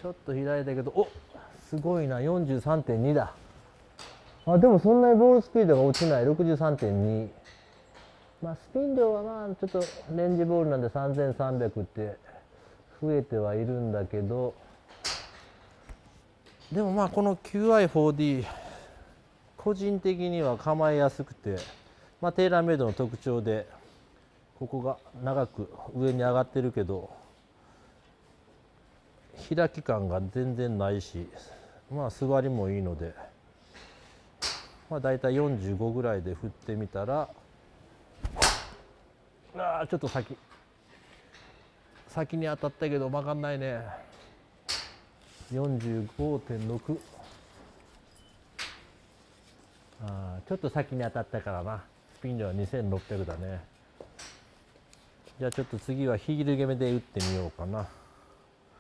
ちょっと開いたけど、お、すごいな、43.2 だ。あ、でもそんなにボールスピードが落ちない。63.2。まあスピン量はまあちょっとレンジボールなんで3300って増えてはいるんだけど、でもまあこの QI4D 個人的には構えやすくて、まあテーラーメイドの特徴でここが長く上に上がってるけど開き感が全然ないし、まあ座りもいいので、まあだいたい45ぐらいで振ってみたら、あーちょっと先に当たったけど曲がんないね。45.6。ちょっと先に当たったからな。スピン量は2600だね。じゃあちょっと次はヒール決めで打ってみようかな。